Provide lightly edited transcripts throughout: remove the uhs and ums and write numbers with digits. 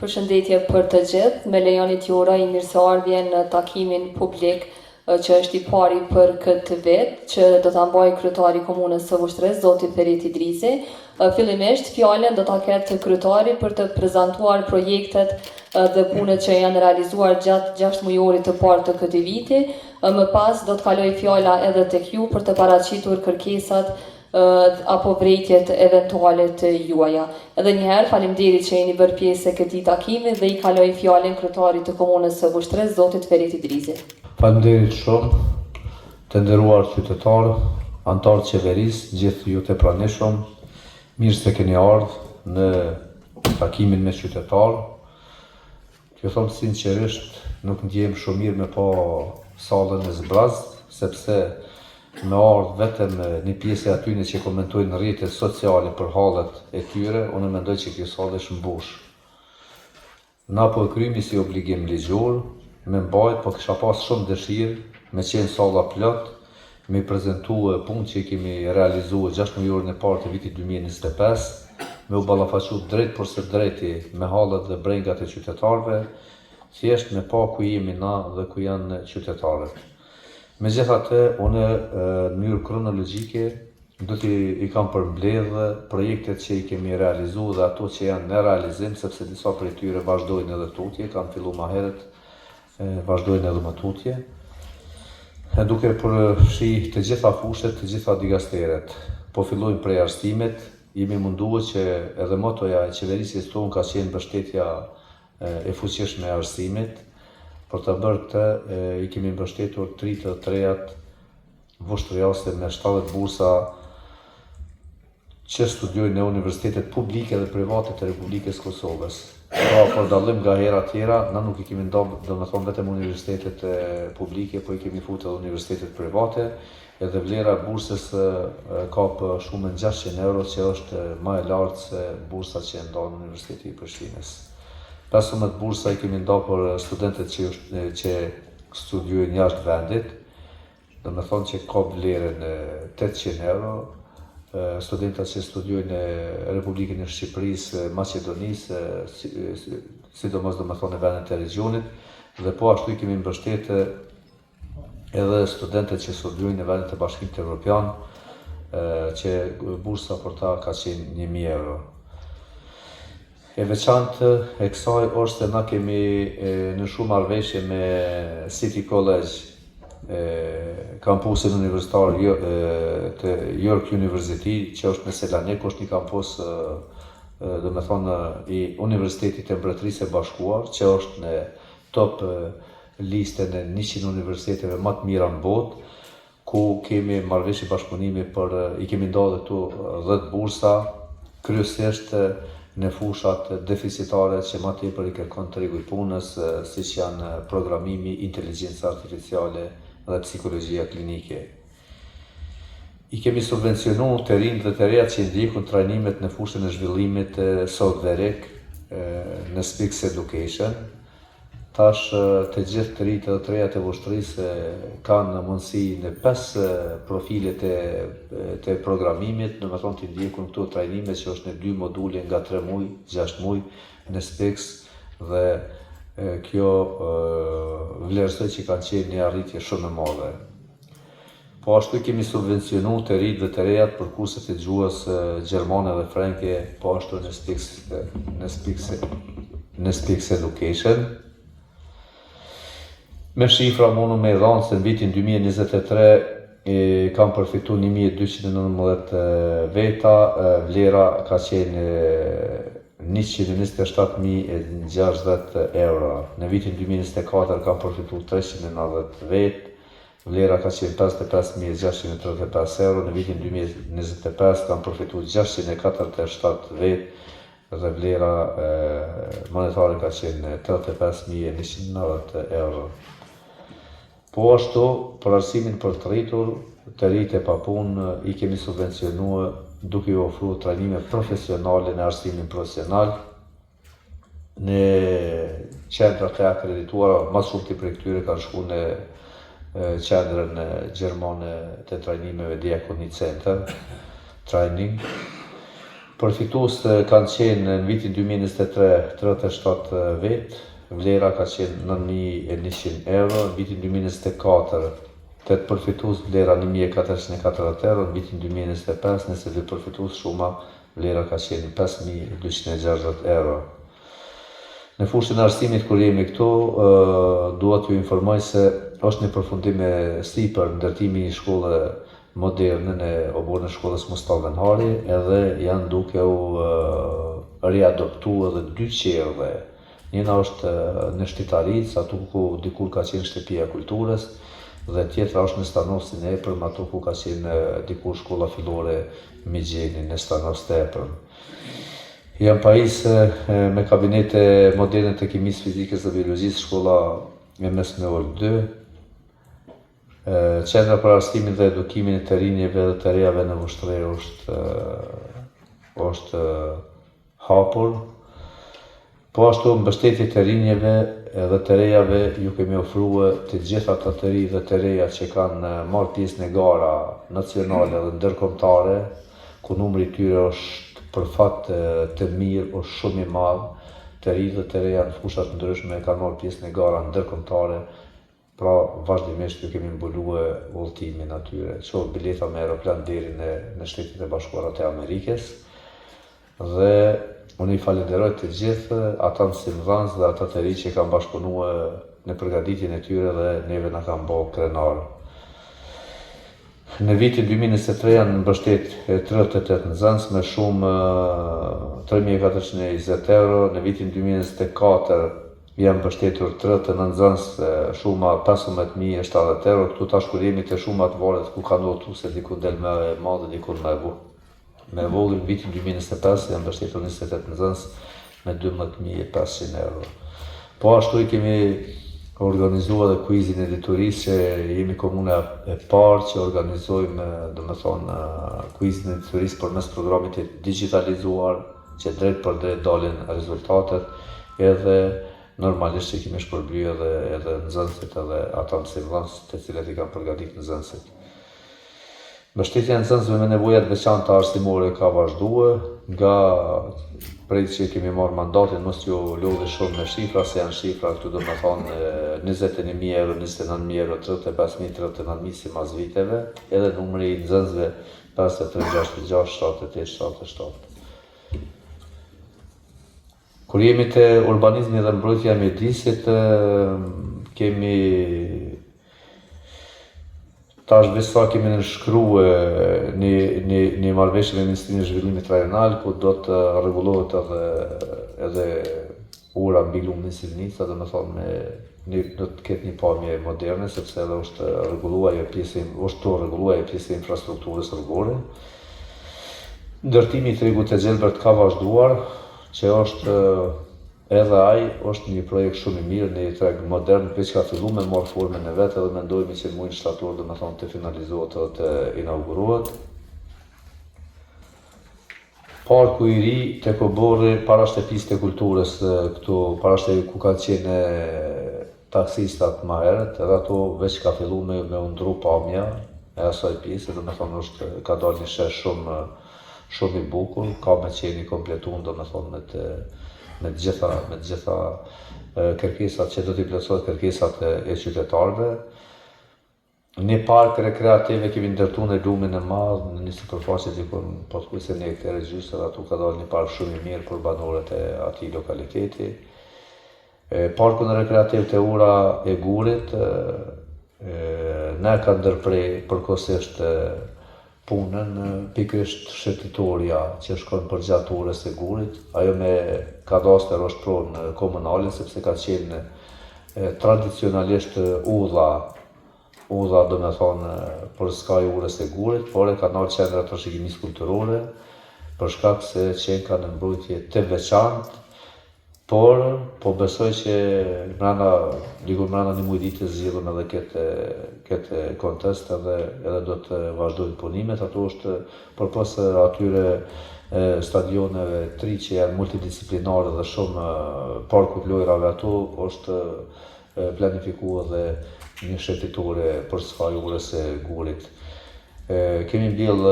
Përshëndetje për të gjithë, me lejoni t'ju uroj mirëseardhje në takimin publik që është i pari për këtë vit, që do ta mbajë kryetari i Komunës së Vushtrës, zoti Ferit Idrisi. Fillimisht fjalën do ta ketë kryetari për të prezantuar projektet dhe punët që janë realizuar gjatë 6 mujorit të parë të këtij viti. Më pas do të kaloj fjala edhe tek ju për të paraqitur kërkesat apo vrejtjet eventuale të juaja. Edhe njëherë faleminderit që jeni bërë pjesë e këtij takimi dhe i kaloj fjalën kryetarit të Komunës së Vushtrës, zotit Ferit Idrisi. Faleminderit shumë të nderuar qytetarë, anëtarë qeverisë, gjithë ju të pranishëm, mirë se keni ardhur në takimin me qytetarë. T'ju them sinqerisht, nuk ndjehem shumë mirë me pa sallën e zbrazët, sepse me ardhë vetëm një pjesë e atyre që komentojnë në rrjetet sociale për hallet e tyre, unë mendoj që kjo sallë është mbush. Na po e kryemi si obligim ligjor, me mbajt, po kisha pas shumë dëshirë me qenë salla plot, me prezentu punë që i kemi realizuar 6 mujorin e parë të vitit 2025, me u ballafaqu drejt për së drejti me hallet dhe brengat e qytetarëve, thjesht me pa ku jemi na dhe ku janë qytetarët. Megjithatë, unë në mënyrë kronologjike do t'i kam përmbledhë projektet që i kemi realizuar dhe ato që janë në realizim, sepse disa prej tyre vazhdojnë edhe tutje, kanë filluar më herët, vazhdojnë edhe më tutje. Duke përfshi të gjitha fushet, të gjitha digasteret. Po fillojmë prej arsimit, jemi munduar që edhe motoja e qeverisjes tonë ka qenë mbështetja e fuqishme e arsimit. Për të bërë këtë, i kemi mbështetur 33 vushtrëjase me 70 bursa që studiojnë në universitetet publike dhe private të Republikës Kosovës. Pra, për dallim nga hera tjera, na nuk i kemi ndonë, do me thonë vetëm universitetet publike, po i kemi futur edhe universitetet private, edhe vlera e bursës ka për shumën 600 euro, që është më e lartë se bursa që ndonë në Universiteti i Prishtinës. 15 bursa i kemi nda për studentët që studiojnë jashtë vendit, do me thonë që ka vlerën 800 euro, studentët që studiojnë në Republikën e Shqipërisë, Maqedonisë, sidomos do me thonë në vendet e regionit, dhe po ashtu i kemi mbështetë edhe studentët që studiojnë në vendet e Bashkimit Evropian, që bursa për ta ka qenë 1000 euro. E veçantë e kësaj është se na kemi në shumë marrëveshje me City College, kampusin universitar të York University, që është në Selanik, është një kampus do me thonë i Universitetit të Mbretërisë së Bashkuar, që është në top listën e 100 universiteteve më të mira në botë, ku kemi marrëveshje bashkëpunimi i kemi ndarë këtu 10 bursa, kryesisht në fushat deficitare që më tepër i kërkon tregu i punës, siç janë programimi, inteligjenca artificiale dhe psikologjia klinike. I kemi subvencionuar të rinjt dhe të rejat që ndjekun trajnimet në fushën e zhvillimit softverek në Spix Education. Tash të gjithë të rinjt dhe të rejat e Vushtrisë kanë mundësi në 5 profilet të programimit, në me thonë të ndjekun këto trajnime që është në 2 module nga 3 muj, 6 muj në Spix, dhe kjo vlerësoj që kanë qenë një arritje shumë e madhe. Po ashtu kemi subvencionu të rinjt dhe të rejat për kurset e gjuhës gjermane dhe franke, po ashtu në Spix Education. Me shifra mundu me dhanë se në vitin 2023 kam përfitu 1219 veta, vlera ka qenë 127.060 euro. Në vitin 2024 kam përfitu 390 vetë, vlera ka qenë 55.635 euro. Në vitin 2025 kam përfitu 647 vetë, dhe vlera monetare ka qenë 35.190 euro. Po ashtu, për arsimin për të rritur, të rritë e papunë i kemi subvencionuar duke i ofruar trajnime profesionale në arsimin profesional në qendrat e akredituara, më shumë prej këtyre kanë shkuar në qendrën gjermane të trajnimeve Diakoni Center Training. Përfitues kanë qenë në vitin 2023 37 vetë, vlera ka qenë 9.100 euro, në vitin 2024 8 përfitues, vlera 1.440 euro, në vitin 2025 nëse dhe përfitues shuma, vlera ka qenë 5.260 euro. Në fushën e arsimit kur jemi këtu, dua t'ju informoj se është një përfundim e sipër ndërtimi i shkolle moderne në oborën e shkollës Mustafa Benhari, edhe janë duke u riadoptu edhe 2 qerdhe. Njëna është në Shtitaric, atu ku dikur ka qenë shtëpia kulturës, dhe tjetra është në Stanovsin e Epërm, atu ku ka qenë dikur shkolla fillore Migjeni në Stanovs të Epërm. Jam pajis me kabinete moderne të kimisë, fizikës dhe biologjisë, shkolla e mesme orë 2. Qendra për arsimin dhe edukimin e të rinjeve dhe të rejave në Vushtre është hapur. Po ashtu mbështetje të rinjeve dhe të rejave ju kemi ofruar të gjitha ata të ri dhe të reja që kanë marrë pjesë në gara nacionale dhe ndërkombëtare, ku numri i tyre është për fat të mirë, është shumë i madh. Të ri dhe të reja në fushat ndryshme kanë marrë pjesë në gara ndërkombëtare. Pra, vazhdimisht ju kemi mbuluar udhëtimin atyre, qoftë bileta me aeroplan deri në Shtetet e Bashkuara të Amerikës. Dhe unë i falenderoj të gjithë ata mësimdhënës dhe ata të ri që kanë bashkëpunuar në përgatitjen e tyre dhe neve na kanë bërë krenar. Në vitin 2023 janë mbështet 38 nxënës me shumë 3.420 euro, në vitin 2024 janë mbështetur 39 nxënës, shuma 15.070 euro. Këtu tash kur jemi te shumat varet ku ka ndodhur se diku del më e madhe, diku më e vogël. Në vitin 2025 janë mbështetur 28 nxënës me 12.500 euro. Po ashtu i kemi organizuar dhe kuizin e diturisë, që jemi komuna e parë që organizojmë, domethënë, kuizin e diturisë përmes programit të digitalizuar, që drejt për drejt dalin rezultatet, edhe normalisht që kemi shpërblyer edhe nxënësit edhe ata mësimdhënës të cilët i kanë përgatitur nxënësit. Mbështetja e nxënësve me nevoja të veçanta arsimore ka vazhduar, nga prej që kemi marrë mandatin, mos ju lodhi shumë me shifra, se janë shifra këtu domethënë 21.000 euro, 29.000 euro, 35.000, 39.000 sipas viteve, edhe numri i nxënësve 5366 78 77. Kur jemi te urbanizmi dhe mbrojtja e mjedisit, kemi tash besa kemi nënshkruar një marrëveshje me Ministrinë e Zhvillimit Rajonal, ku do të rregullohet edhe ura mbi lumin Silnica, domethënë do të ketë një pamje moderne, sepse edhe është rregulluar pjesë e infrastrukturës rrugore. Ndërtimi i tregut të gjelbërt ka vazhduar, që është edhe ai është një projekt shumë i mirë, një treg modern, veç ka filluar me marrë formën e vet, edhe mendojmë që në muajin shtator domethënë të finalizohet edhe të inaugurohet. Parku i ri tek Oborri, para shtëpisë të kulturës këtu, para shtëpisë ku kanë qenë taksistat më herët, edhe ato veç ka filluar me u ndru pamja e asaj pjese, domethënë ka dalë një shesh shumë i bukur, ka me qenë i kompletuar domethënë me të gjitha kërkesat që do t'i plotësohet kërkesat e qytetarëve. Një park rekreativ kemi ndërtuar në lumin e madh, në një sipërfaqe diku pothuajse 1 hektar e gjysmë, dhe atu ka dalë një park shumë i mirë për banorët e atij lokaliteti. Parkun rekreativ të ura e Gurit, ne ka ndërprej përkohësisht punën pikërisht shëtitoria që shkon përgjatë urës e Gurit. Ajo me kadaster është pronë komunale, sepse ka qenë tradicionalisht udha domethënë për skaj urës e Gurit, por e ka ndalë qendra trashëgimisë kulturore, për shkak se qenë ka në mbrojtje të veçantë, por po besoj që diku brenda një muaj ditë zgjidhëm edhe këtë kontest edhe do të vazhdojnë punimet. Ato është përpos atyre stadioneve 3 që janë multidisciplinare dhe shumë parkut lojrave, ato është planifikuar dhe një shëtitore për skaj urës e Gurit. Kemi mbjell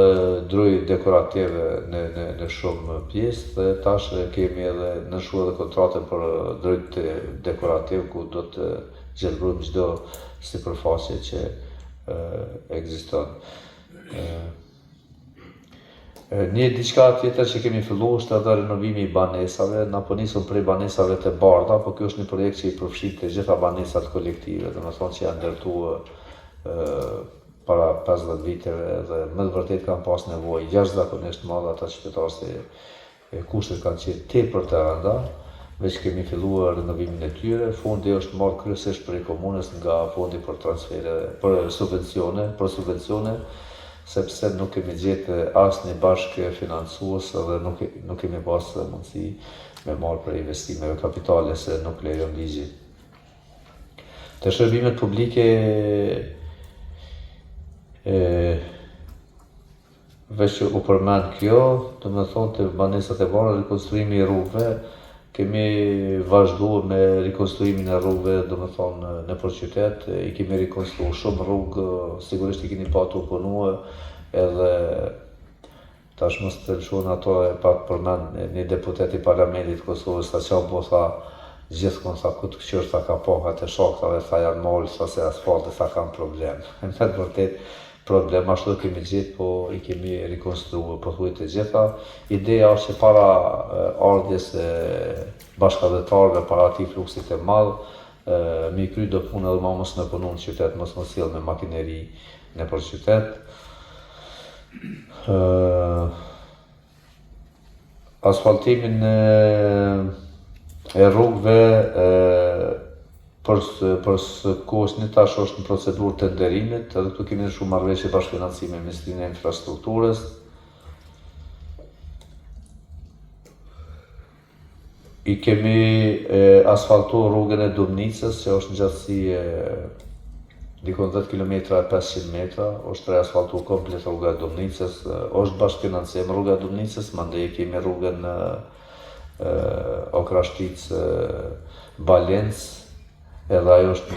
druj dekorativ në shumë pjesë dhe tash kemi edhe nënshtruar edhe kontrate për druj dekorativ ku do të gjelbrojmë çdo sipërfaqe që ekziston. Një diçka tjetër që kemi filluar është edhe renovimi i banesave. Na po nisëm prej banesave të bardha, por ky është një projekt që i përfshin të gjitha banesat kolektive, domethënë që janë ndërtuar para 50 viteve dhe me të vërtet kanë pas nevojë jashtëzakonisht madhe ata qytetarë se kushtet kanë qenë tepër të rënda, veç kemi filluar renovimin e tyre. Fondi është marrë kryesisht prej komunës nga fondi për transfere, për subvencione, sepse nuk kemi gjetë asnjë bashkë financues dhe nuk kemi pas mundësi me marrë për investimeve kapitale se nuk lejon ligji. Të shërbimet publike veç që u përmend kjo, do me thonë të banesat e bardha, rikonstruimi i rrugëve, kemi vazhduar me rikonstruimin e rrugëve, do me thonë nëpër qytet, i kemi rikonstruar shumë rrugë, sigurisht i keni pa të punuar, edhe tash mos të lëshon ato e pak përmend një deputet i Parlamentit Kosovës, sa qa po tha, gjithmonë tha ku të këqyrë, tha ka pokat e shoktave, tha janë mollë, tha se asfalti, tha kanë problem. Me të vërtet, problem ashtu kemi gjetë, po i kemi rikonstruar pothuajse të gjitha. Ideja është që para ardhjes bashkëdhetarëve, para atij fluksit të madh, mi kry do punë edhe mos në punu në qytet, mos sjell me makineri nëpër qytet. Asfaltimin e rrugëve për së kohës një tash është në procedurë të nderimit, edhe këtu kemi shumë marrëveshje bashkëfinancime me Ministrinë e Infrastrukturës. I kemi asfaltuar rrugën e Dumnicës, që është në gjatësi dikon 10 km e 500 metra, është reasfaltuar komplet rruga e Dumnicës, është bashkëfinancim rruga e Dumnicës, mandej kemi rrugën Okrashtic Balencë, edhe ajo është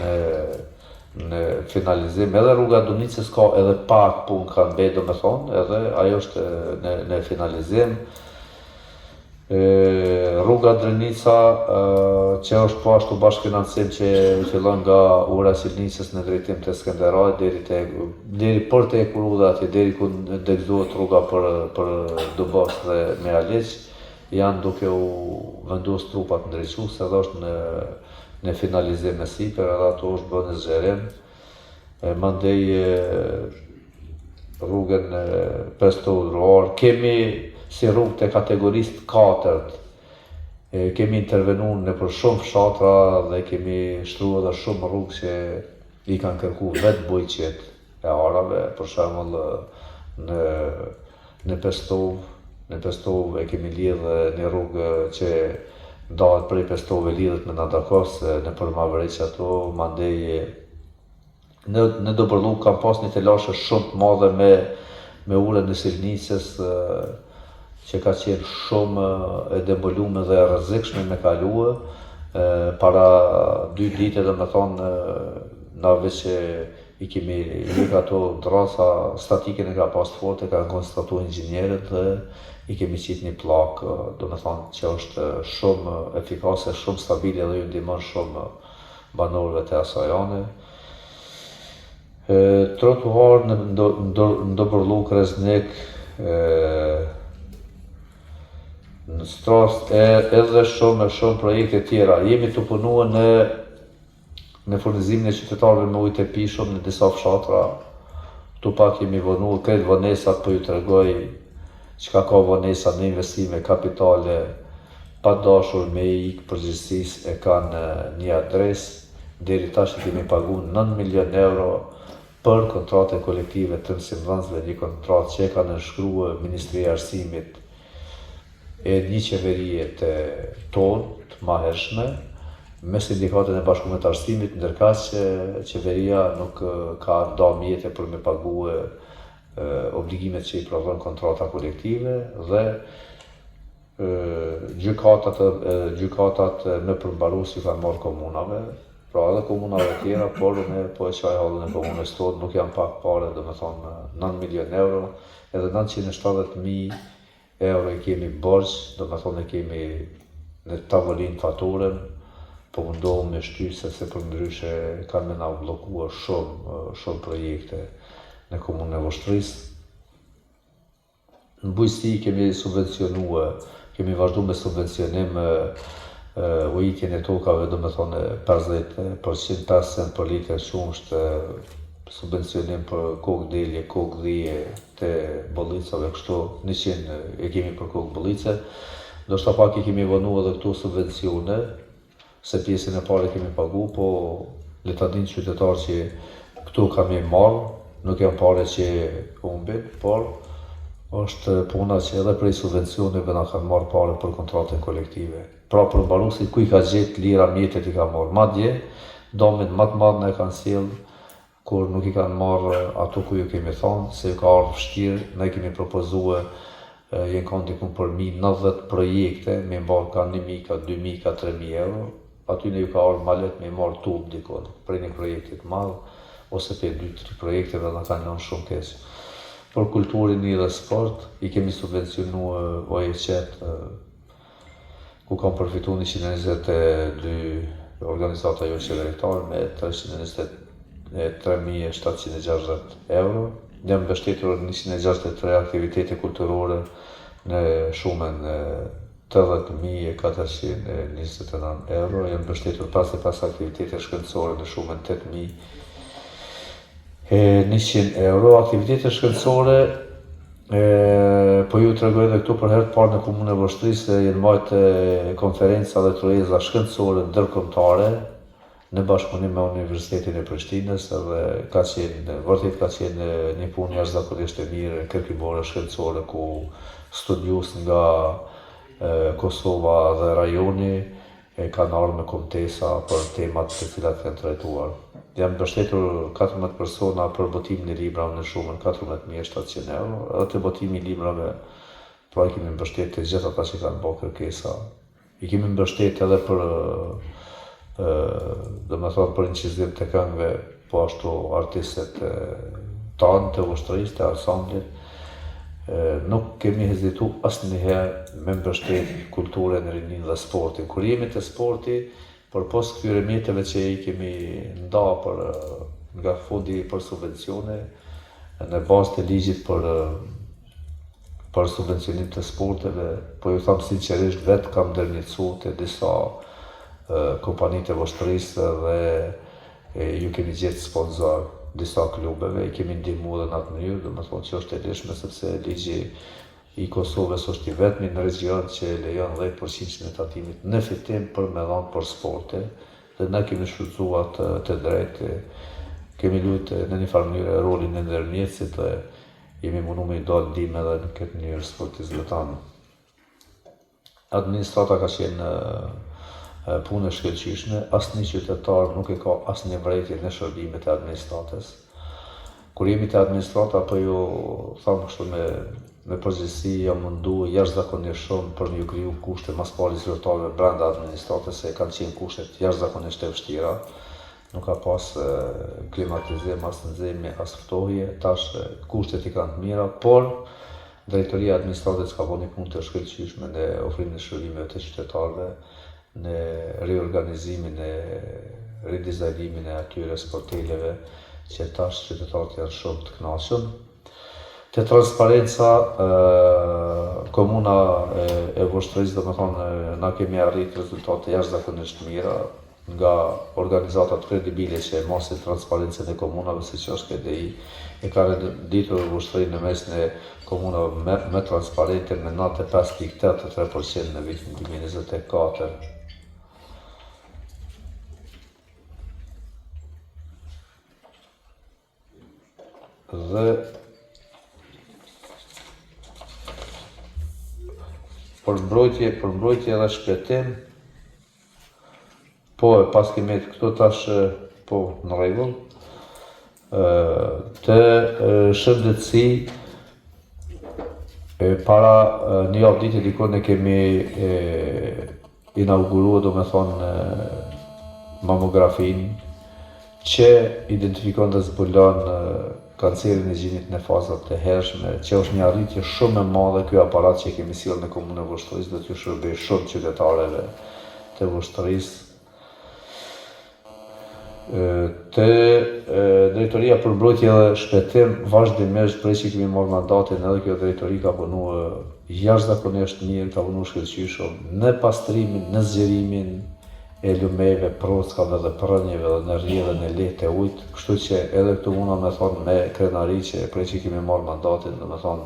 në finalizim, edhe rruga e Dumnicës ka edhe pak punë ka mbet, do me thonë, edhe ajo është në finalizim. Rruga Drenica, që është po ashtu bashkëfinancim që fillon nga ura e Silnicës në drejtim të Skënderajit deri për te Kurudha atje, deri ku degëzohet rruga për Dubos dhe Mealiq, janë duke u vendos trupat ndriçues, edhe është në finalizim me sipër, edhe ato është bërë në zgjerim. Mandej rrugën Pestodruar, kemi si rrugë të kategorisë 4, kemi intervenuar nëpër shumë fshatra dhe kemi shtruar edhe shumë rrugë që i kanë kërkuar vetë bujqet e arave, për shembull në Pestov e kemi lidhë një rrugë që ndahet prej Pestove, lidhet me Nadakos nëpër Mavriq ato, mandej në Dobërlluk kam pas një telashe shumë të madhe me urën e Silnicës, që ka qenë shumë e dembolume dhe e rrezikshme me kalue. Para 2 dite, do me thonë, na veç që i kemi lëk ato drasa statike në ka pas të forte, ka konstatu inxhinierët dhe i kemi qit një plakë, do me thonë që është shumë efikase, shumë stabile dhe ju ndihmon shumë banorëve të asajane. Trotuar në Dobërlluk, Reznik, në Strast, edhe shumë projekte tjera. Jemi të punuar në furnizimin e qytetarëve me ujë të pishëm në disa fshatra. Tu pak jemi vonuar këtë vonesat, po ju tregoj çka ka vonesa në investime kapitale, pa dashur me ikë përgjithësisë e kanë një adresë. Deri tash i kemi paguar 9 milion euro për kontrate kolektive të mësimdhënësve, një kontratë që e ka nënshkruar Ministria e Arsimit e një qeverie të tonë të mahershme, me sindikatën e bashkuar të arsimit, ndërkaq që qeveria nuk ka nda mjete për me paguë obligimet që i provon kontrata kolektive dhe gjykatat në përmbarues i kanë marrë komunave, pra edhe komunave tjera, por ne po e qaj halën e komunës tonë, nuk janë pak pare, dhe me thonë 9 milion euro, edhe 970.000 euro i kemi borç, dhe me thonë e kemi në tavolin faturën, po mundohëm me shtyse se për ndryshe kanë me na blokua shumë projekte në komunën e Voshtrisë. Në bujqësi kemi subvencionue, kemi vazhdu me subvencionim ujitjen e tokave, do me thonë 50%, 50 për litër shumsht, subvencionim për kokë delje, kokë dhije të bollicave, kështu 100 e kemi për kokë bollice. Do shta pak i kemi vënu edhe këtu subvencione, se pjesën e pare kemi pagu, po le ta dinë qytetarë që këtu kam e marrë, nuk janë pare që humbin, por është puna që edhe prej subvencioneve na kanë marrë pare për kontratën kolektive. Pra për mbarusit ku i ka gjetë lira mjetet i ka marrë. Madje, domin më të madh na e kanë sjellë kur nuk i kanë marrë ato ku ju kemi thonë, se ju ka ardhur vështirë, ne kemi propozue jenë kanë dikun për 90 projekte, me mbarë ka 1.000, ka 2.000, ka 3.000 euro, aty ne ju ka ardhur malet me marrë tub dikun, prej një projektit madh, ose për 2-3 projekteve na kanë lënë shumë keq. Për kulturin dhe sport, i kemi subvencionu OEQ, ku kam përfitu 122 organizata jo qeveritare me 323.760 euro. Jam mbështetur 163 aktivitete kulturore në shumën 80.429 euro. Jam mbështetur 55 aktivitete shkencore në shumën 8.100 euro. Aktivitete shkencore, po ju të regoj edhe këtu për herë të parë në komunën e Voshtrisë jenë majtë konferenca dhe trojeza shkencore ndërkombëtare në bashkëpunim me Universitetin e Prishtinës, edhe vërtet ka qenë një punë jashtëzakonisht e mirë, kërkimore shkencore ku studius nga Kosova dhe rajoni kanë ardhur me kontesa për temat të cilat janë trajtuar. Jam mbështetur 14 persona për botimin e librave në shumën 14.700 euro, edhe të botimi i librave, pra i kemi mbështetur të gjithë ata që kanë bërë kërkesa. I kemi mbështetur edhe për dhe me thonë për incizim të këngëve, po ashtu artistët tanë të Voshtrisë, të ansamblit. Nuk kemi hezitu asnjëherë me mbështet kulturën, rinin dhe sportin. Kur jemi të sporti, për pos këtyre mjeteve që i kemi nda nga fondi për subvencione, në bazë të ligjit për subvencionim të sporteve, po ju thamë sinqerisht vetë kam ndërmjetësu të disa kompanitë e Voshtrisë dhe ju kemi gjetë sponsor disa klubeve, i kemi ndihmu dhe në atë mënyrë, dhe me thonë që është e lishme sepse ligji i Kosovës është i vetmi në region që lejon 10% në tatimit në fitim për me dhanë për sporte, dhe ne kemi shfrytzuar të drejtë, kemi luajtur në një farë mënyrë rolin e ndërmjetësit dhe jemi mundu me i dalë ndihmë edhe në këtë mënyrë sportistëve tanë. Administrata ka qenë punë e shkëlqyeshme, asnjë qytetar nuk e ka asnjë vërejtje në shërbimet e administratës. Kur jemi te administrata, po ju thamë kështu me përgjithësi jam mundu jashtëzakonisht shumë për me ju kriju kushte mas pari zyrtarëve brenda administratës, se kanë qenë kushtet jashtëzakonisht e vështira. Nuk ka pas klimatizim, as nxehmi, as ftohje, tash kushtet i kanë të mira, por drejtoria e administratës ka bërë një punë të shkëlqyeshme në ofrimin e shërbimeve të qytetarëve, në riorganizimin e ridizajnimin e atyre sporteleve, që tash qytetarët janë shumë të kënaqur. Te transparenca, komuna e Voshtrisë, domethënë na kemi arrit rezultate jashtëzakonisht mira nga organizata të kredibile që masin transparencën e komunave, siç është KDI, e ka renditur Voshtrinë në mes në komunave më transparente me 95.83% në vitin 2024. Dhe për mbrojtje dhe shpjetim, po e pas kemi këto tash po në rregull, të shëndetësi para një javë ditë dikon ne kemi inauguruar, domethënë mamografin, që identifikon dhe zbulon kancerin e gjinit në fazat të hershme, që është një arritje shumë e madhe. Ky aparat që kemi sjellë në komunën e Voshtrisë do t'ju shërbejë shumë qytetarëve të Voshtrisë. Të Drejtoria për Mbrojtje dhe Shpëtim, vazhdimisht prej që kemi marrë mandatin, edhe kjo drejtori ka punuar jashtëzakonisht mirë, ka punuar shkëlqyeshëm në pastrimin, në zgjerimin e lumeve, prockave dhe prënjeve dhe në rrjedhën e lehtë të ujit, kështu që edhe këtu muna me thonë me krenari që prej që kemi marrë mandatin, dhe me thonë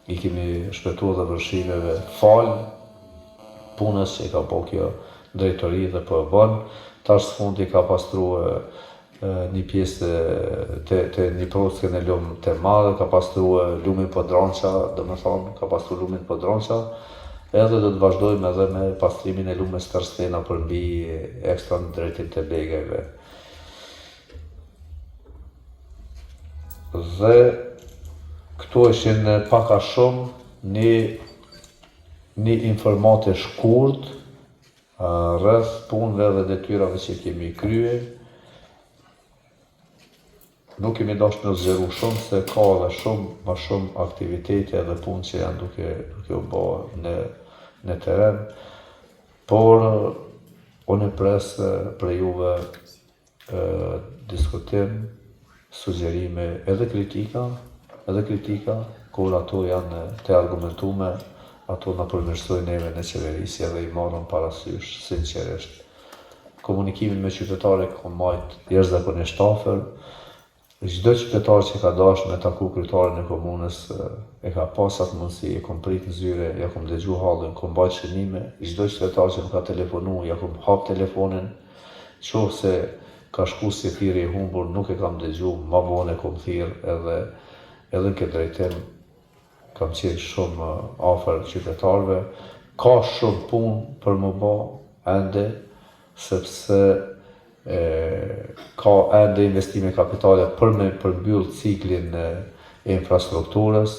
i kemi shpëtuar dhe vërshimeve falë punës që ka po kjo drejtori dhe po e bën. Tash fundi ka pastruar një pjesë të një prockën e lumë të madhe, ka pastruar lumin Podranqa, dhe me thonë ka pastruar lumin Podranqa, edhe do të vazhdojmë edhe me pastrimin e lumës Tërstena për mbi ekstra në drejtin të begeve. Dhe këtu ishin pak a shumë një informatë e shkurt rreth punëve dhe detyrave që kemi krye. Nuk kemi dashur të zgjeru shumë, se ka edhe ma shumë aktivitete dhe punë që janë duke u bërë në teren, por unë pres për juve diskutim, sugjerime edhe kritika, kur ato janë të argumentume, ato në përmirësojnë neve në qeverisje dhe i marrën parasysh sinqerisht. Komunikimin me qytetarët kam majtë jashtëzakonisht afër. Çdo qytetar që ka dashur me taku kryetarin e komunës e ka pas atë mundësi, e kom prit në zyre, ja kom dëgju hallin, kom bajt shënime. Çdo qytetar që më ka telefonu, ja kom hap telefonin, qoftë se ka shku si thirrje e humbur, nuk e kam dëgju, ma vonë e kom thirrë edhe në këtë drejtim kam qenë shumë afër qytetarëve. Ka shumë punë për më bë ende, sepse ka ende investime kapitale për me përmbyll ciklin e infrastrukturës.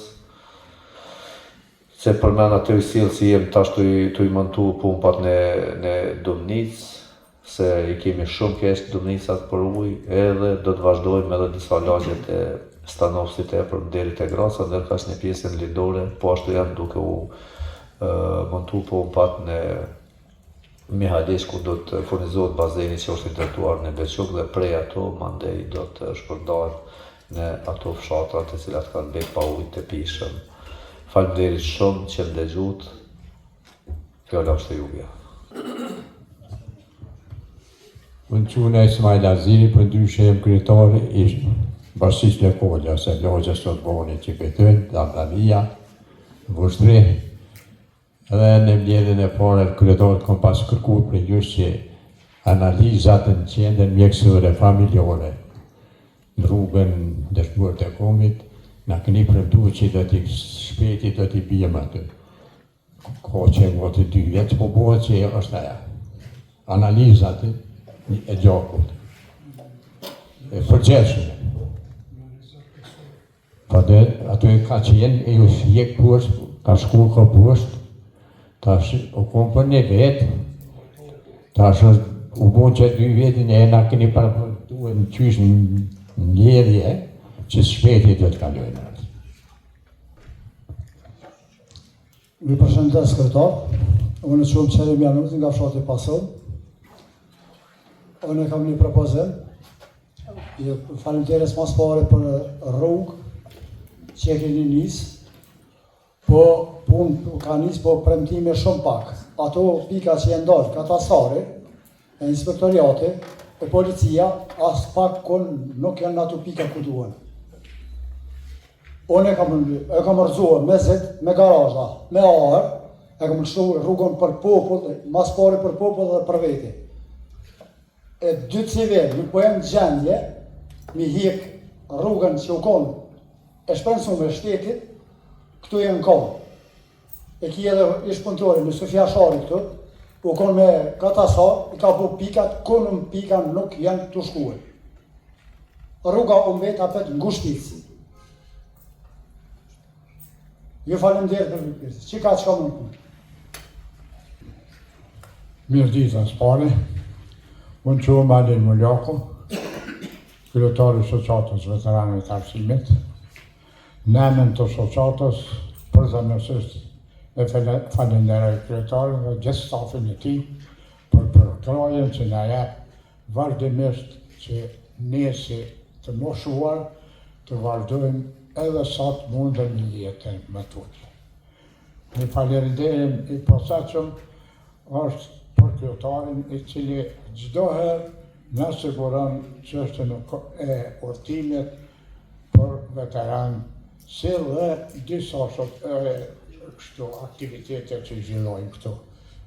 Se përmen atë i sjellë si jem tash të i montu pumpat në Dumnicë, se i kemi shumë keq Dumnicat për ujë, edhe do të vazhdojmë edhe disa lagjet e Stanovsit e për deri te Graca, ndërka që një pjesën lindore, po ashtu janë duke u montu pumpat në Mihaliç, ku do të furnizohet bazeni që është i drejtuar në Bequk, dhe prej ato mandej do të shpërndarë në ato fshatrat të cilat kanë bërë pa ujë të pishëm. Faleminderit shumë që më dëgjut. Fjala është e juve. Unë qunë Ismail Aziri, për ndryshe jem kryetari i Bashkisë Lekolja, se lagja sot boni që betën, Damrania, Voshtri. Edhe në mbledhjen e parë kryetarët kam pas kërkuar për ju që analizat në qendrën mjekësore familjare në rrugën dëshmuar të komit, na keni premtuar që do t'i shpejti do t'i bijmë aty. Ka që të 2 vjet, po bëhet që është aja. Analizat e gjakut, e përgjithshme. Ato e ka që jenë e ju fjek poshtë, ka shkuar ka poshtë, tash u kom për një vetë, tash u bon që 2 vjetin e na keni parapërtuar në qysh në mjedhje, që shpeti do të kalojnë atë. Mi përshëndes kryetar, unë quhem Qerim Januz nga fshati Pasov. Unë kam një propozim. Faleminderit mas pare për rrugë që e keni nisë, po punë ka nisë, po premtime shumë pak. Ato pika që janë dalë, katastari, e inspektoriati, e policia, as pak kon nuk janë ato pika ku duhen. Unë e kam rëzuar me zet, me garazha, me arë, e kam lështu rrugën për popull, mas pare për popull dhe për veti. E 2 civil nuk po janë gjendje, mi hik rrugën që u konë e shpensu me shtetit, këtu e në konë. E ki edhe ish punëtori në Sofia Shari këtu, u konë me katasar, i ka bu pikat, konë në pikat nuk janë të shkuar. Rruga u mbet apet ngushticë. Ju faleminderit për pjesë. Çka mund punë? Mirë ditë as pare. Unë që Malin Mullaku, kryetari shoqatës veteranëve të arsimit, në emër të shoqatës përgjithësisht e falenderoj kryetarin dhe gjithë stafin e tij për përkrajen që na jep vazhdimisht që ne si të moshuar të vazhdojmë edhe sa të mundemi jetën më tutje. Një falënderim i posaçëm është për kryetarin i cili çdo herë na siguron çështën e udhëtimit për veteran, si dhe disa kështu aktivitete që zhvillojmë këtu.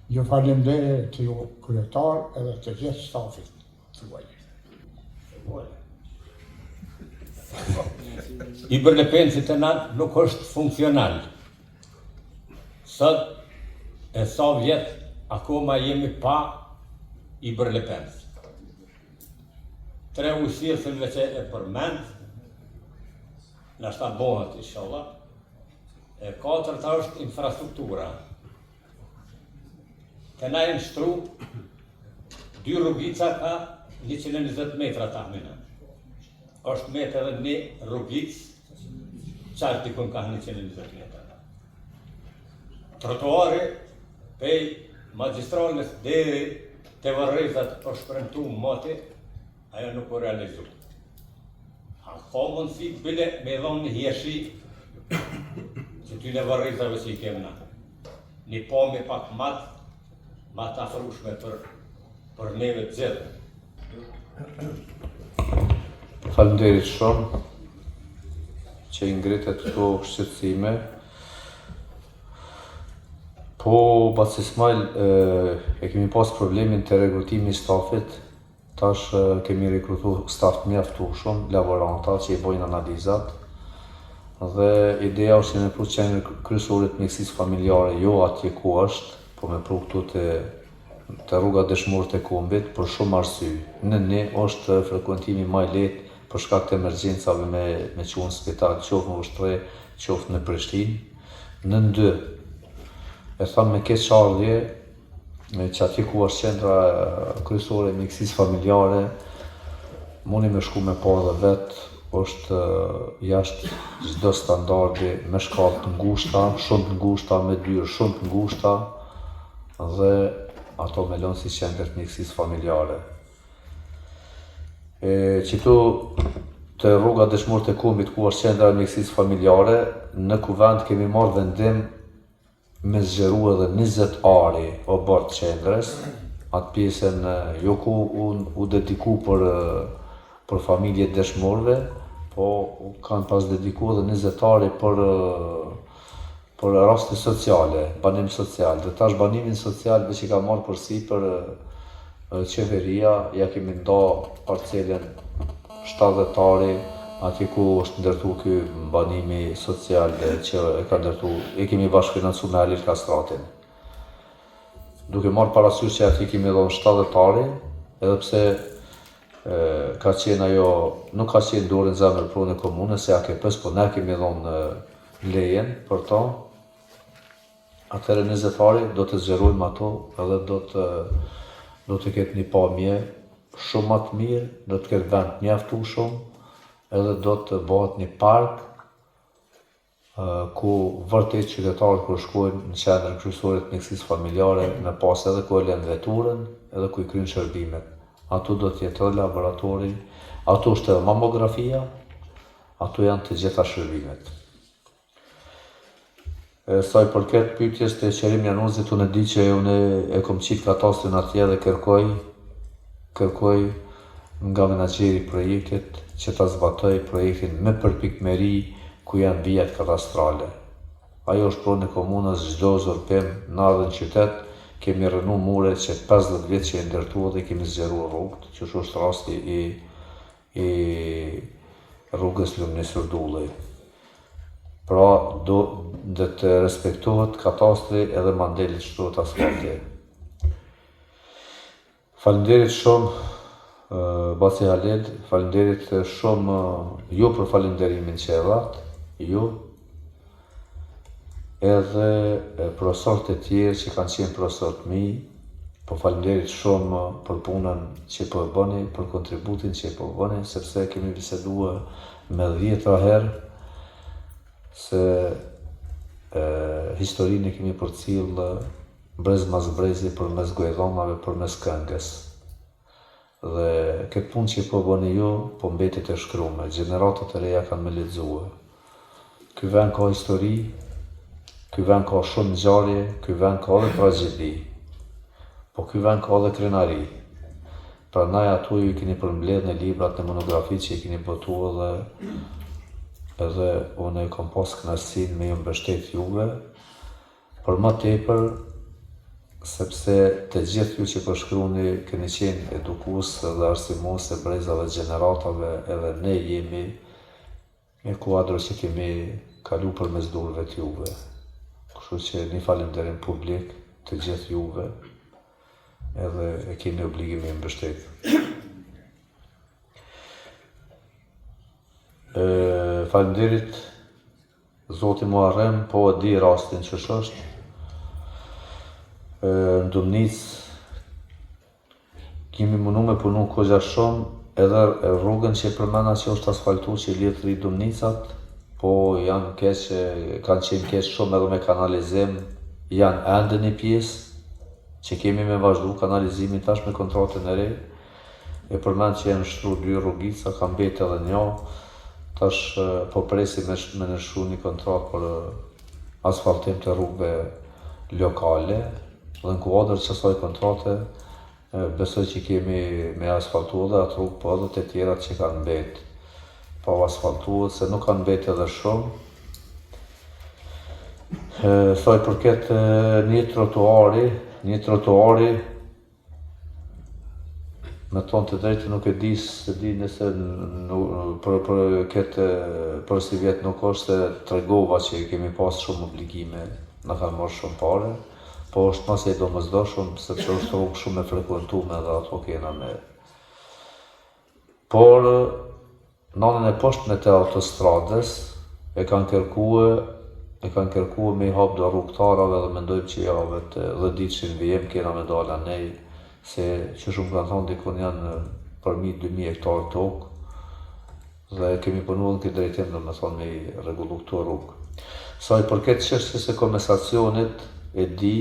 Ju falenderoj të ju kryetar edhe të gjithë stafit tuaj. I Bërlepensit e natë nuk është funksional. Sot e sa vjet akoma jemi pa i Bërlepens. 3 usirësëve që e përmend, nashta bëhet inshallah. E 4-ta është infrastruktura. Të na jenë shtru, 2 rrugica ka 120 metra tahmina. Është metë edhe një rrugic, qartë dikun ka 120 metra. Trotuari, pej magistrales deri të Varrezat është premtu moti, ajo nuk u realizu. A ka mundësi bile me dhonë një hjeshi që ty në Varrezave që i kemë na. Një pami pak ma të afrushme për neve të gjithë. Faleminderit shumë që i ngritet këto shqetësime. Po, Bac Ismail, e kemi pas problemin të rekrutimi i stafit. Tash kemi rekrutu staf mjaftueshëm, laboranta që i bojnë analizat. Dhe ideja është që me pru qenër kryesore të mjekësisë familjare, jo atje ku është, po me pru këtu të rruga dëshmorët e kombit, për shumë arsye. Në ne është frekuentimi më i lehtë për shkak të emergjencave me qunë spital, qoftë në Ushtre, qoftë në Prishtinë. Në 2, e thamë me keq ardhje, që atje ku është qendra kryesore e mjekësisë familjare, mundi me shku me pa dhe vetë, është jashtë çdo standardi, me shkallë të ngushta, shumë të ngushta, me dyrë shumë të ngushta, dhe ato me lënë si qendër të mjekësisë familjare. Qëtu të rruga dëshmorët e kombit ku është qendra e mjekësisë familjare, në kuvend kemi marrë vendim me zgjeru edhe 20 ari o bërë të qendrës, atë pjesën jo ku u dediku për familje dëshmorëve, po kanë pas dediku edhe 20 ari për raste sociale, banim social. Dhe tash banimin social që ka marrë përsi për qeveria, ja kemi nda parcelën 70 ari, atje ku është ndërtu ky banimi social që e kemi bashkëfinancu me Halil Kastratin. Duke marrë parasysh që atje kemi dhënë 70 ari, edhe pse ka qenë ajo, nuk ka qenë dorë në zemër pronë e komunës, se AKP-s, po ne kemi dhënë lejen për ta. Atëherë 20 ari do të zgjerojmë ato edhe do të ketë një pamje shumë më të mirë, do të ketë vend mjaftueshëm, edhe do të bëhet një park ku vërtet qytetarët kur shkojnë në qendrën kryesore të mjekësisë familjare me pas edhe ku e lënë veturën, edhe ku i kryjnë shërbimet. Ato do të jetë edhe laboratori, ato është edhe mamografia, ato janë të gjitha shërbimet. Sa i përket pyetjes të Qerim Januzit, unë e di që unë e kom qitë katastrin atje dhe kërkoj nga menaxheri i projektit që ta zbatoj projektin me përpikmeri ku janë vijat katastrale. Ajo është pronë e komunës, çdo zorpim në ardhën qytet, kemi rënu mure që 50 vjet që e ndërtua dhe kemi zgjeruar rrugët, që është rasti i rrugës Lumnisur Dulli. Pra, do të respektohet katastri edhe mandelit shtrohet asfalti. Faleminderit shumë Baci Halil, faleminderit shumë jo për falenderimin që e dhat, jo, edhe profesorët e tjerë që kanë qenë profesorët mi, Po faleminderit shumë për punën që po e bëni, për kontributin që po e bëni, sepse kemi biseduar me 10 herë se historinë e kemi përcjellë brez mas brezi përmes gojdhomave, përmes këngës. Dhe këtë punë që po bëni ju, po mbetet e shkruar, gjeneratat e reja kanë me lexuar. Ky vend ka histori, ky vend ka shumë ngjarje, ky vend ka edhe tragjedi, po ky vend ka edhe krenari. Prandaj ato ju keni përmbledhur në librat e monografitë që i keni botuar edhe unë e kam pas kënaqësinë me ju mbështet juve, për më tepër sepse të gjithë ju që po shkruani keni qenë edukues dhe arsimues e brezave gjeneratave, edhe ne jemi me kuadro që kemi kalu përmes durëve të juve. Kështu që një falënderim publik të gjithë juve, edhe e keni obligim me mbështet. Falënderit, Zoti mu arrem, po e di rastin që është. Në Dumnic kemi mundu me punu kogja shumë, edhe rrugën që përmena që është asfaltu që i lidh 3 Dumnicat, po janë kanë qenë keq shumë edhe me kanalizim, janë ende një pjesë që kemi me vazhdu kanalizimin tash me kontratën e re, e përmend që janë shtru 2 rrugica, ka mbet edhe një, tash po presim me nështru një kontratë për asfaltim të rrugëve lokale, dhe në kuadrë që asaj kontrate, besoj që kemi me asfaltu edhe atë rrugë, po edhe të tjerat që kanë mbet pa asfaltu, se nuk kanë mbet edhe shumë. Thoj përket një trotuari, me tonë të drejtë nuk e di nëse për si vjetë nuk është se tregova që kemi pas shumë obligime, në kanë marrë shumë pare, po është mas e do mëzdoshëm, sepse është rrugë shumë e frekuentume dhe ato kena me. Por, nanën e poshtme të autostradës e kanë kërkuar me i hap do rrugtarave dhe mendojmë që javët dhe ditë që në vijem kena me dala nej, se që shumë kanë thonë dikun janë përmi 2000 hektarë tokë, dhe kemi punu në këtë drejtim dhe me thonë me i rregullu këto rrugë. Sa i përket çështjes së komesacionit, e di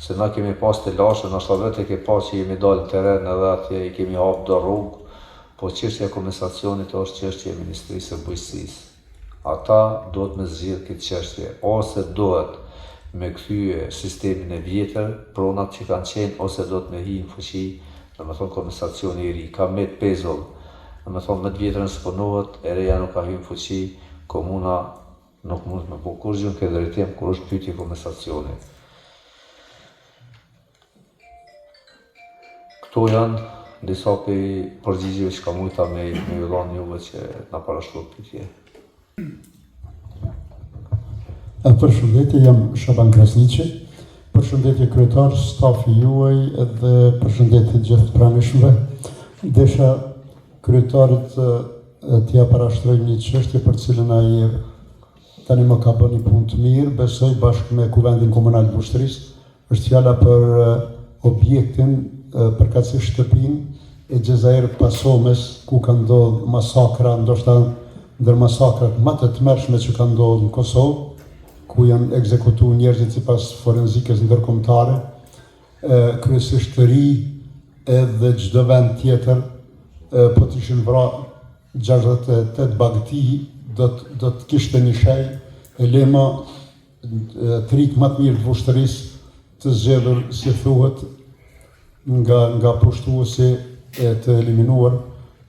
se na kemi pas të lashën, ashta vetë e ke pas që jemi dalë në teren edhe atje i kemi hapë do rrugë, po çështja e komesacionit është çështje e Ministrisë së Bujqësisë. Ata duhet me zgjidhë këtë çështje, ose duhet me kthye sistemin e vjetër, pronat që kanë qenë, ose duhet me hi në fuqi, dhe me thonë komesacioni i ri, ka me të pezull, dhe me thonë me të vjetërën së punohet, e reja nuk ka hi në fuqi, komuna nuk mund me po kur gjën këtë drejtim, kur është pyetje komesacioni. Këto janë disa përgjigjive që ka mujta me ju dhanë juve që na parashtrua pyetje. Përshëndetje, jam Shaban Krasniqi, përshëndetje kryetar, stafi juaj dhe përshëndetje gjithë pranishmëve. Desha kryetarit t'ja parashtroj një çështje për cilën ai tani më ka bërë një punë të mirë, besoj bashkë me Kuvendin Komunal të Vushtrrisë, është fjala për objektin përkatësisht shtëpinë e Gjezair Pasomes, ku ka ndodhur masakra, ndoshta ndër masakrat më të tmerrshme që ka ndodhur në Kosovë, ku janë ekzekutuar njerëzit sipas forenzikës ndërkombëtare, kryesisht të ri edhe çdo vend tjetër, po të ishin vrarë 68 bagti, do të kishte një shej e lema të rikë më të mirë të Vushtrrisë të zgjedhur, si thuhet, nga pushtuesi e të eliminuar.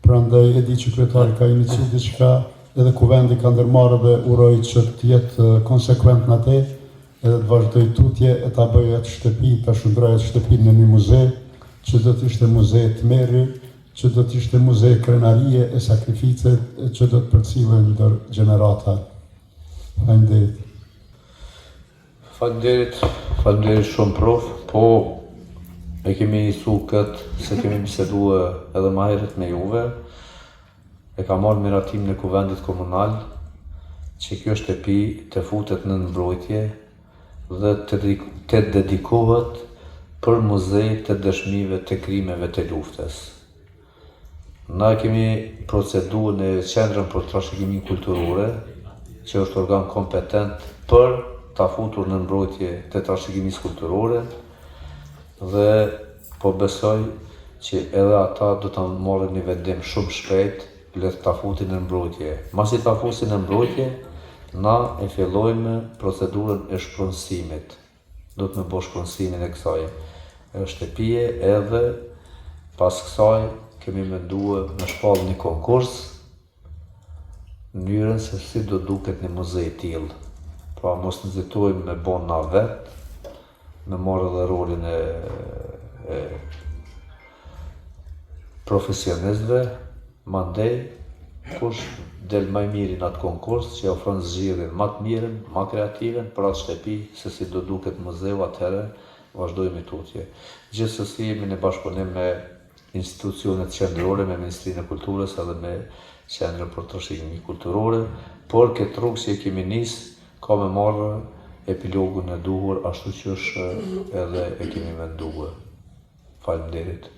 Prandaj e di që kryetari ka iniciuar diçka, edhe Kuvendi ka ndërmarrë dhe uroj që të jetë konsekuent në atë, edhe të vazhdoj tutje e ta bëjë atë shtëpi, ta shndrojë atë shtëpi në një muze, që do të ishte muze të merri, që do të ishte muze krenarie e sakrifice, që do të përcillen ndër gjenerata. Faleminderit. Faleminderit shumë prof, po e kemi nisu këtë, se kemi biseduar edhe më herët me juve, e ka marrë miratim në Kuvendit Komunal, që kjo shtëpi të futet në mbrojtje dhe të dedikohet për muzej të dëshmive të krimeve të luftës. Na kemi proceduar në Qendrën për Trashëgiminë Kulturore, që është organ kompetent për ta futur në mbrojtje të trashëgimisë kulturore dhe po besoj që edhe ata do ta marrin një vendim shumë shpejt le ta futin në mbrojtje. Masi ta fusin në mbrojtje, na e fillojmë procedurën e shpronësimit. Do të më bësh shpronësimin e kësaj shtëpie edhe pas kësaj kemi menduar me shpall një konkurs në mënyrën se si do duket një muzej tillë. Pra mos nxitojmë me bon na vet, me marrë edhe rolin e profesionistëve, mandej kush del më i miri në atë konkurs që ofron zgjedhjen më të mirën, më kreativen për atë shtëpi se si do duket muzeu, atëherë vazhdojmë tutje. Gjithsesi jemi në bashkëpunim me institucionet qendrore, me Ministrinë e Kulturës edhe me Qendrën për Trashëgimi Kulturore, por këtë rrugë që e kemi nisë ka me marrë epilogun e duhur ashtu që është edhe e kemi menduar. Faleminderit.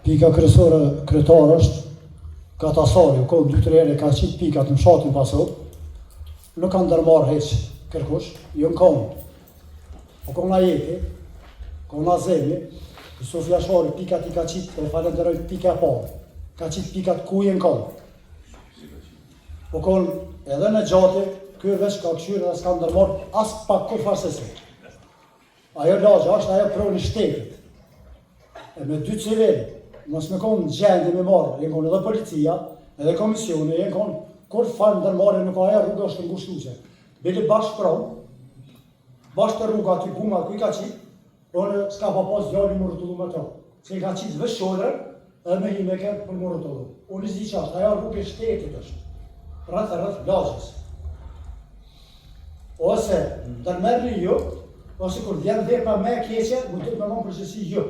Pika kryesore kryetar është Katasari, ku 2-3 herë ka qitë pikat në fshatin Pasov, nuk kanë ndërmarrë hiç kërkush, jo në komë. O kona jeti, kona zemi, Sofia Shari pikat i ka qitë, e falenderoj pika e parë, ka qitë pikat ku jenë konë. O konë edhe në gjati, kërë veç ka këshyrë dhe s'ka ndërmarrë as pak kur farsesi. Ajo lagja është ajo proni shtetit. E me 2 civili, mos me konë gjendje me marrë, jenë konë edhe policia, edhe komisione, jenë konë kur farë ndërmarrë nuk ajo rrugë është ngushtuese. Bili bashkë pronë, bashkë të rruga aty puma ku i ka qitë, unë s'ka pa pas djali më rrotullu me to. Se i ka qitë veç shodrën, edhe me hime këtë për më rrotullu. Unë i zi që ashtë, ajo rrugë e shtetit është, rrëth lagjës. Ose tërmerni ju, ose kur vjen vepra me keqe, më të me më përgjësi ju.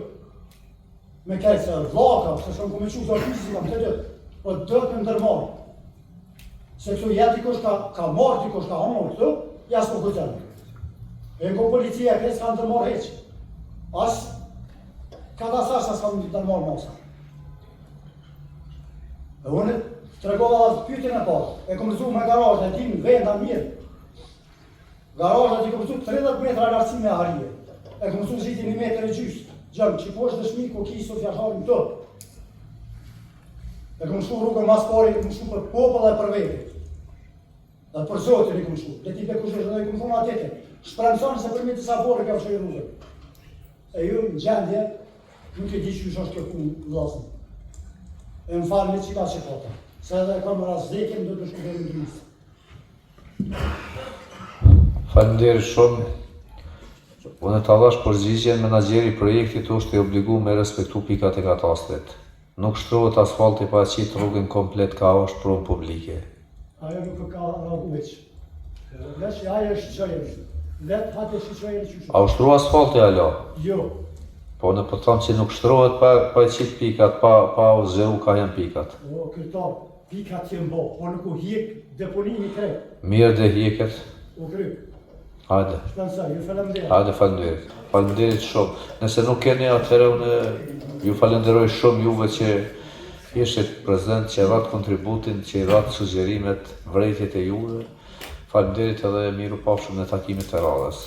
Me kajtë se vlaka, se shumë ku me qu të artisi kam të dëtë, po dëtë me ndërmarë. Se këtu jeti kush ka marrë, ti kush ka honë këtu, jasë po këtërë. E në policia këtë s'ka ndërmarrë heqë. As, ka da thashtë s'ka ndërmarrë masa. E unë të regova dhe pytin e parë, e kom rëzu me garajt e tim venda mirë. Garajt e ti kom rëzu 30 metra lartësi me arije. E kom rëzu zhiti 1 metër e gjysë. Gjëmë, që po është dëshmi ku ki Sofia Shari në të. E kom shku rrugën mas pari, kom shku për popëll dhe për vetit. Dhe për Zotin i kom shku. Dhe ti për kush është dhe i kom thonë atete. Shpremësoni se përmi të sabore ka fshoj rrugën. E ju në gjendje, nuk e di që është kjo punë vlasën. E më falë me qika që pota. Se edhe kam razdekim dhe të shku dhe në gjysë. Faleminderit shumë. Unë të dhash përgjigjen, menaxheri i projektit është i obliguar me respektu pikat e katastrit. Nuk shtrohet asfalti pa qitë rrugën komplet ka është prunë publike. Ajo nuk ka rragu veç. Veç ajo është qëjër. Vetë hate shqyqëjër që shumë. A ushtru asfalti alo? Jo. Po në po thonë që nuk shtrohet pa qitë pikat, pa u zeu ka janë pikat. O, këta pikat që mbo, po nuk u hjek deponimi krejt. Mirë dhe hjeket. U kryk. Hajde. Shpensaj, ju falemderit. Hajde, falenderit. Falenderit shumë. Nëse nuk keni atëherë unë ju falenderoj shumë juve që ishit prezent, që dhatë kontributin, që dhatë sugjerimet, vrejtjet e juve. Falenderit edhe miru pafshëm në takimit të radhës.